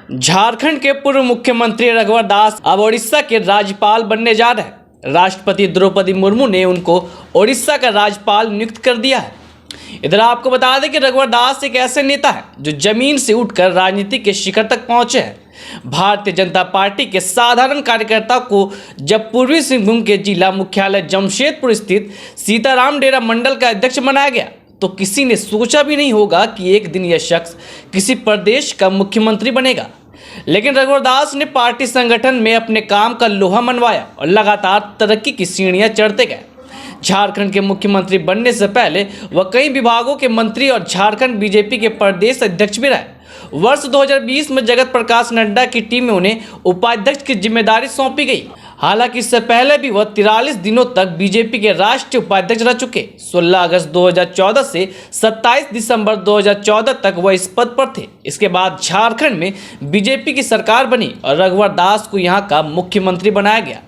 झारखंड के पूर्व मुख्यमंत्री रघुवर दास अब ओडिशा के राज्यपाल बनने जा रहे हैं। राष्ट्रपति द्रौपदी मुर्मू ने उनको ओडिशा का राज्यपाल नियुक्त कर दिया है। इधर आपको बता दें कि रघुवर दास एक ऐसे नेता है जो जमीन से उठकर राजनीति के शिखर तक पहुंचे हैं। भारतीय जनता पार्टी के साधारण कार्यकर्ता को जब पूर्वी सिंहभूम के जिला मुख्यालय जमशेदपुर स्थित सीताराम डेरा मंडल का अध्यक्ष बनाया गया तो किसी ने सोचा भी नहीं होगा कि एक दिन यह शख्स किसी प्रदेश का मुख्यमंत्री बनेगा। लेकिन रघुवर दास ने पार्टी संगठन में अपने काम का लोहा मनवाया और लगातार तरक्की की सीढ़ियां चढ़ते गए। झारखंड के मुख्यमंत्री बनने से पहले वह कई विभागों के मंत्री और झारखंड बीजेपी के प्रदेश अध्यक्ष भी रहे। वर्ष 2020 में जगत प्रकाश नड्डा की टीम में उन्हें उपाध्यक्ष की जिम्मेदारी सौंपी गई। हालांकि इससे पहले भी वह 43 दिनों तक बीजेपी के राष्ट्रीय उपाध्यक्ष रह चुके। 16 अगस्त 2014 से 27 दिसंबर 2014 तक वह इस पद पर थे। इसके बाद झारखंड में बीजेपी की सरकार बनी और रघुवर दास को यहां का मुख्यमंत्री बनाया गया।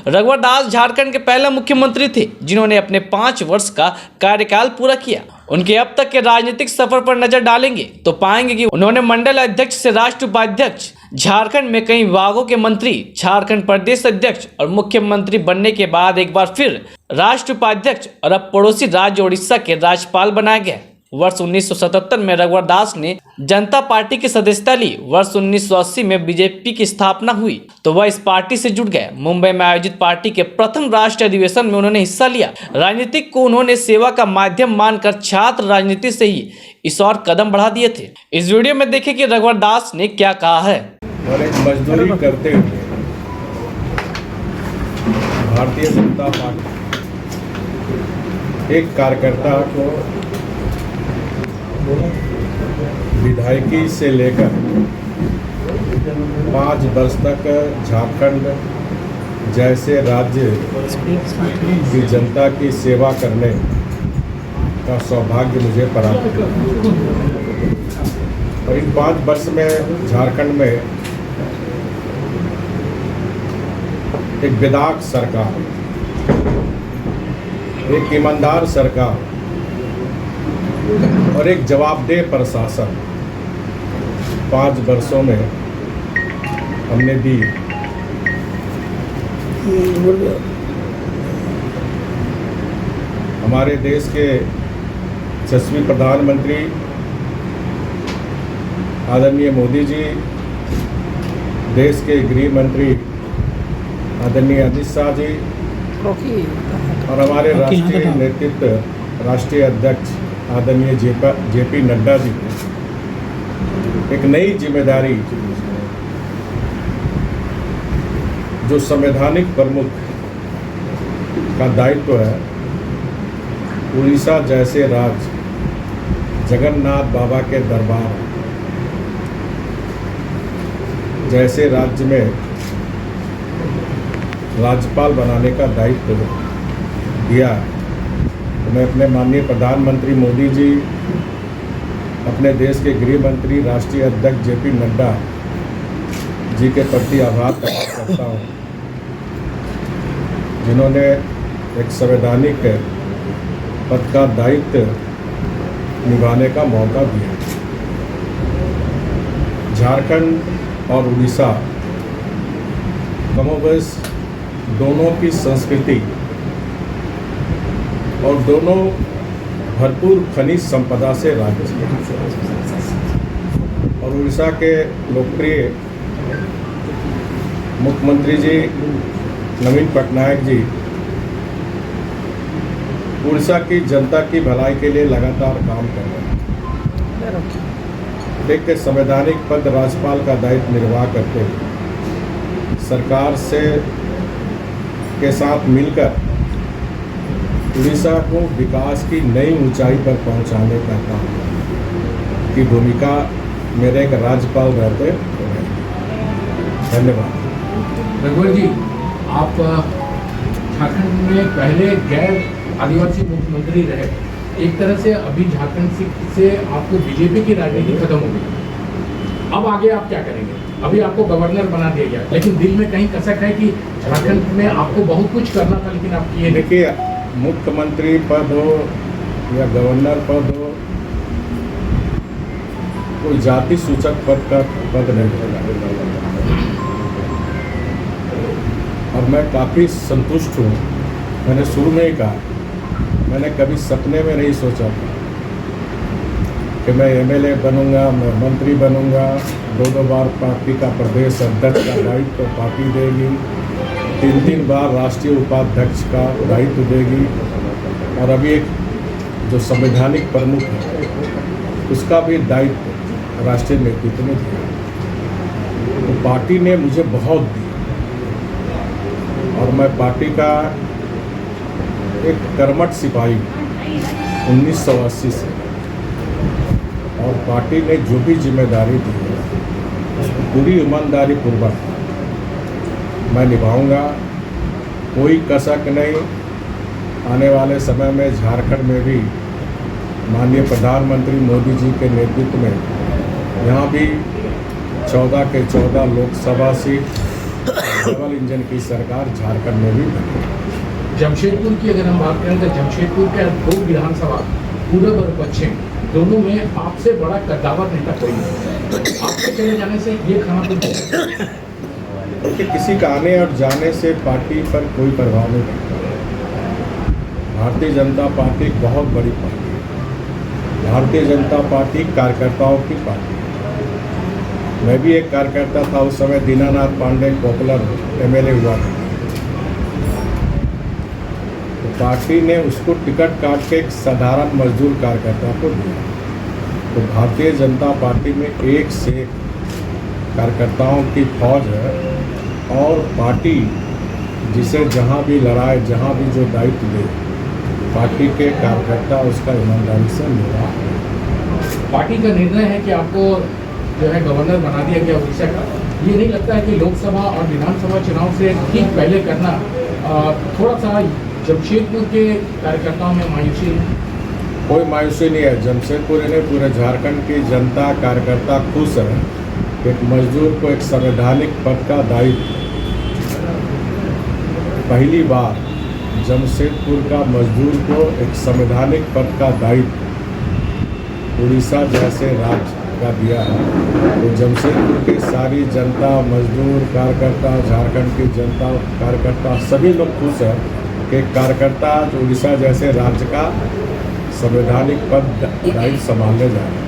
रघुवर दास झारखंड के पहले मुख्यमंत्री थे जिन्होंने अपने 5 वर्ष का कार्यकाल पूरा किया। उनके अब तक के राजनीतिक सफर पर नजर डालेंगे तो पाएंगे कि उन्होंने मंडल अध्यक्ष से राष्ट्रीय उपाध्यक्ष, झारखंड में कई विभागों के मंत्री, झारखंड प्रदेश अध्यक्ष और मुख्यमंत्री बनने के बाद एक बार फिर राष्ट्रीय उपाध्यक्ष और अब पड़ोसी राज्य ओडिशा के राज्यपाल बनाया गया। वर्ष 1977 में रघुवर दास ने जनता पार्टी की सदस्यता ली। वर्ष 1980 में बीजेपी की स्थापना हुई तो वह इस पार्टी से जुड़ गए। मुंबई में आयोजित पार्टी के प्रथम राष्ट्रीय अधिवेशन में उन्होंने हिस्सा लिया। राजनीतिक को उन्होंने सेवा का माध्यम मानकर छात्र राजनीति से ही इस ओर कदम बढ़ा दिए थे। इस वीडियो में देखें कि रघुवर दास ने क्या कहा है। और एक मजदूरी करते हुए भारतीय जनता पार्टी एक कार्यकर्ता को विधायकी से लेकर 5 वर्ष तक झारखंड जैसे राज्य की जनता की सेवा करने का सौभाग्य मुझे प्राप्त हुआ। और इन 5 वर्ष में झारखंड में एक विधायक सरकार, एक ईमानदार सरकार और एक जवाबदेह प्रशासन 5 वर्षों में हमने दी। हमारे देश के यशस्वी प्रधानमंत्री आदरणीय मोदी जी, देश के गृह मंत्री आदरणीय अमित शाह जी और हमारे राष्ट्रीय नेतृत्व, राष्ट्रीय अध्यक्ष आदरणीय जेपी नड्डा जी को एक नई जिम्मेदारी जो संवैधानिक प्रमुख का दायित्व है, उड़ीसा जैसे राज्य, जगन्नाथ बाबा के दरबार जैसे राज्य में राज्यपाल बनाने का दायित्व दिया। मैं अपने माननीय प्रधानमंत्री मोदी जी, अपने देश के गृह मंत्री राष्ट्रीय अध्यक्ष जेपी नड्डा जी के प्रति आभार प्रकट करता हूँ, जिन्होंने एक संवैधानिक पद का दायित्व निभाने का मौका दिया। झारखंड और उड़ीसा कमोबेश दोनों की संस्कृति और दोनों भरपूर खनिज संपदा से राज्य और उड़ीसा के लोकप्रिय मुख्यमंत्री जी नवीन पटनायक जी उड़ीसा की जनता की भलाई के लिए लगातार काम कर रहे हैं। एक संवैधानिक पद राज्यपाल का दायित्व निर्वाह करते हुए सरकार से के साथ मिलकर उड़ीसा को विकास की नई ऊंचाई पर पहुंचाने का काम की भूमिका मेरे एक राज्यपाल रहते हैं। धन्यवाद। रघुवर जी, आप झारखंड में पहले गैर आदिवासी मुख्यमंत्री रहे। एक तरह से अभी झारखंड से आपको बीजेपी की राजनीति खत्म हो गई। अब आगे आप क्या करेंगे? अभी आपको गवर्नर बना दिया गया, लेकिन दिल में कहीं कसक है कि झारखंड में आपको बहुत कुछ करना था, लेकिन आप किए। देखिए, मुख्यमंत्री पद हो या गवर्नर पद हो, कोई जाति सूचक पद नहीं होगा। और मैं काफ़ी संतुष्ट हूँ। मैंने शुरू में ही कहा, मैंने कभी सपने में नहीं सोचा था कि मैं एमएलए बनूंगा, मैं मंत्री बनूंगा, 2 बार पार्टी का प्रदेश अध्यक्ष का दायित्व तो पार्टी देगी, 3 बार राष्ट्रीय उपाध्यक्ष का दायित्व देगी, और अभी एक जो संवैधानिक प्रमुख है उसका भी दायित्व राष्ट्रीय नेतृत्व ने दिया। तो पार्टी ने मुझे बहुत दी, और मैं पार्टी का एक कर्मठ सिपाही 1980 से, और पार्टी ने जो भी जिम्मेदारी दी है उसको पूरी ईमानदारी पूर्वक मैं निभाऊंगा। कोई कसक नहीं। आने वाले समय में झारखंड में भी माननीय प्रधानमंत्री मोदी जी के नेतृत्व में यहाँ भी 14 के 14 लोकसभा सीट डबल इंजन की सरकार झारखंड में भी बनी। जमशेदपुर की अगर हम बात करें तो जमशेदपुर के 2 विधानसभा पूर्व और पश्चिम दोनों में आपसे बड़ा कद्दावर नेता कोई नहीं। आपके चले जाने से ये खाना तो देखिए, किसी का आने और जाने से पार्टी पर कोई प्रभाव नहीं पड़ता। भारतीय जनता पार्टी एक बहुत बड़ी पार्टी है। भारतीय जनता पार्टी कार्यकर्ताओं की पार्टी है। मैं भी एक कार्यकर्ता था उस समय। दीनानाथ पांडे पॉपुलर एमएलए हुआ था, तो पार्टी ने उसको टिकट काट के एक साधारण मजदूर कार्यकर्ता को दिया। तो भारतीय जनता पार्टी में एक से एक कार्यकर्ताओं की फौज है, और पार्टी जिसे जहाँ भी लड़ाए, जहाँ भी जो दायित्व दे, पार्टी के कार्यकर्ता उसका ईमानदारी से निर्वाह करें। पार्टी का निर्णय है कि आपको जो है गवर्नर बना दिया गया उड़ीसा का। ये नहीं लगता है कि लोकसभा और विधानसभा चुनाव से ठीक पहले करना थोड़ा सा जमशेदपुर के कार्यकर्ताओं में मायूसी है? कोई मायूसी नहीं है। जमशेदपुर ने पूरे झारखंड की जनता कार्यकर्ता खुश है। एक मजदूर को एक संवैधानिक पद का दायित्व, पहली बार जमशेदपुर का मजदूर को एक संवैधानिक पद का दायित्व उड़ीसा जैसे राज्य का दिया है। तो जमशेदपुर की सारी जनता, मजदूर, कार्यकर्ता, झारखंड की जनता, कार्यकर्ता सभी लोग खुश हैं कि कार्यकर्ता उड़ीसा जैसे राज्य का संवैधानिक पद दायित्व संभालने जा रहे हैं।